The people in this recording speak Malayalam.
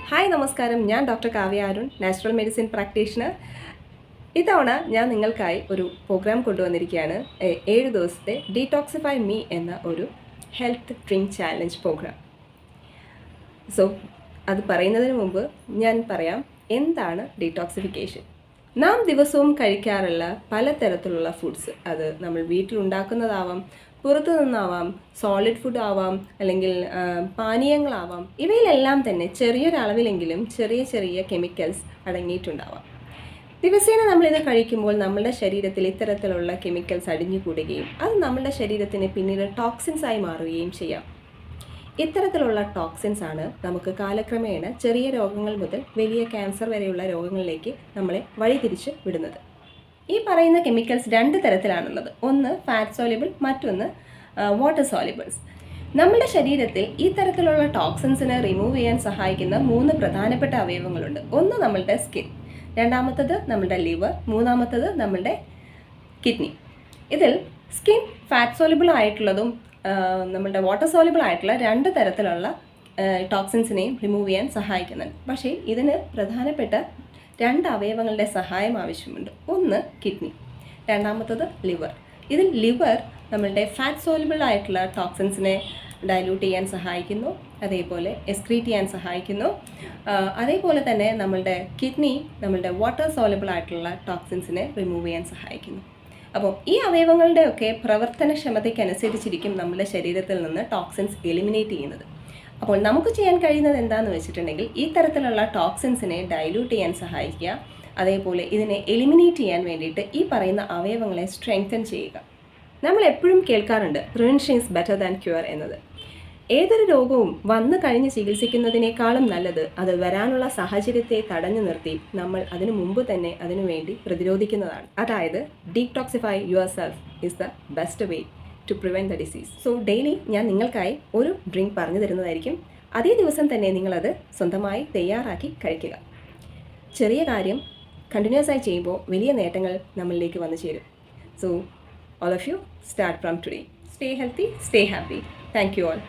ഹായ് നമസ്കാരം, ഞാൻ doctor Kavya Arun, natural medicine practitioner. ഇത്തവണ ഞാൻ നിങ്ങൾക്കായി ഒരു പ്രോഗ്രാം കൊണ്ടുവന്നിരിക്കുകയാണ്. 7 ദിവസത്തെ ഡീടോക്സിഫൈ മീ എന്ന ഒരു health drink challenge programme. So അത് പറയുന്നതിന് മുമ്പ് ഞാൻ പറയാം എന്താണ് ഡീടോക്സിഫിക്കേഷൻ. നാം ദിവസവും കഴിക്കാറുള്ള പലതരത്തിലുള്ള ഫുഡ്സ്, അത് നമ്മൾ വീട്ടിലുണ്ടാക്കുന്നതാവാം, പുറത്തു നിന്നാവാം, സോളിഡ് ഫുഡ് ആവാം, അല്ലെങ്കിൽ പാനീയങ്ങളാവാം, ഇവയിലെല്ലാം തന്നെ ചെറിയൊരളവിലെങ്കിലും ചെറിയ ചെറിയ കെമിക്കൽസ് അടങ്ങിയിട്ടുണ്ടാവാം. ദിവസേന നമ്മളിത് കഴിക്കുമ്പോൾ നമ്മുടെ ശരീരത്തിൽ ഇത്തരത്തിലുള്ള കെമിക്കൽസ് അടിഞ്ഞുകൂടുകയും അത് നമ്മുടെ ശരീരത്തിന് പിന്നീട് ടോക്സിൻസായി മാറുകയും ചെയ്യാം. ഇത്തരത്തിലുള്ള ടോക്സിൻസ് ആണ് നമുക്ക് കാലക്രമേണ ചെറിയ രോഗങ്ങൾ മുതൽ വലിയ ക്യാൻസർ വരെയുള്ള രോഗങ്ങളിലേക്ക് നമ്മളെ വഴിതിരിച്ച് വിടുന്നത്. ഈ പറയുന്ന കെമിക്കൽസ് 2 തരത്തിലാണുള്ളത്. ഒന്ന് ഫാറ്റ് സോലിബിൾ, മറ്റൊന്ന് വാട്ടർ സോലിബിൾസ്. നമ്മുടെ ശരീരത്തിൽ ഈ തരത്തിലുള്ള ടോക്സിൻസിനെ റിമൂവ് ചെയ്യാൻ സഹായിക്കുന്ന 3 പ്രധാനപ്പെട്ട അവയവങ്ങളുണ്ട്. ഒന്ന് നമ്മളുടെ സ്കിൻ, രണ്ടാമത്തത് നമ്മളുടെ ലിവർ, മൂന്നാമത്തത് നമ്മളുടെ കിഡ്നി. ഇതിൽ സ്കിൻ ഫാറ്റ് സോലിബിൾ ആയിട്ടുള്ളതും നമ്മളുടെ വാട്ടർ സോലിബിൾ ആയിട്ടുള്ള 2 തരത്തിലുള്ള ടോക്സിൻസിനെയും റിമൂവ് ചെയ്യാൻ സഹായിക്കുന്നുണ്ട്. പക്ഷേ ഇതിന് പ്രധാനപ്പെട്ട 2 അവയവങ്ങളുടെ സഹായം ആവശ്യമുണ്ട്. ഒന്ന് കിഡ്നി, രണ്ടാമത്തത് ലിവർ. ഇതിൽ ലിവർ നമ്മളുടെ ഫാറ്റ് സോലിബിൾ ആയിട്ടുള്ള ടോക്സിൻസിനെ ഡൈല്യൂട്ട് ചെയ്യാൻ സഹായിക്കുന്നു, അതേപോലെ എക്സ്ക്രീറ്റ് ചെയ്യാൻ സഹായിക്കുന്നു. അതേപോലെ തന്നെ നമ്മളുടെ കിഡ്നി നമ്മളുടെ വാട്ടർ സോലിബിൾ ആയിട്ടുള്ള ടോക്സിൻസിനെ റിമൂവ് ചെയ്യാൻ സഹായിക്കുന്നു. അപ്പോൾ ഈ അവയവങ്ങളുടെയൊക്കെ പ്രവർത്തനക്ഷമതയ്ക്കനുസരിച്ചിരിക്കും നമ്മുടെ ശരീരത്തിൽ നിന്ന് ടോക്സിൻസ് എലിമിനേറ്റ് ചെയ്യുന്നത്. അപ്പോൾ നമുക്ക് ചെയ്യാൻ കഴിയുന്നത് എന്താണെന്ന് വെച്ചിട്ടുണ്ടെങ്കിൽ ഈ തരത്തിലുള്ള ടോക്സിൻസിനെ ഡൈല്യൂട്ട് ചെയ്യാൻ സഹായിക്കുക, അതേപോലെ ഇതിനെ എലിമിനേറ്റ് ചെയ്യാൻ വേണ്ടിയിട്ട് ഈ പറയുന്ന അവയവങ്ങളെ സ്ട്രെങ്തൻ ചെയ്യുക. നമ്മൾ എപ്പോഴും കേൾക്കാറുണ്ട് prevention is better than cure എന്നത്. ഏതൊരു രോഗവും വന്നു കഴിഞ്ഞ് ചികിത്സിക്കുന്നതിനേക്കാളും നല്ലത് അത് വരാനുള്ള സാഹചര്യത്തെ തടഞ്ഞു നിർത്തി നമ്മൾ അതിനു മുമ്പ് തന്നെ അതിനുവേണ്ടി പ്രതിരോധിക്കുന്നതാണ്. അതായത് detoxify yourself is the best way to prevent the disease. So daily ഞാൻ നിങ്ങൾക്കായി ഒരു ഡ്രിങ്ക് പറഞ്ഞു തരുന്നതായിരിക്കും. അതേ ദിവസം തന്നെ നിങ്ങളത് സ്വന്തമായി തയ്യാറാക്കി കഴിക്കുക. ചെറിയ കാര്യം കണ്ടിന്യൂസ് ആയി ചെയ്യുമ്പോൾ വലിയ നേട്ടങ്ങൾ നമ്മളിലേക്ക് വന്നു ചേരും. So all of you, start from today. Stay healthy, stay happy. Thank you all.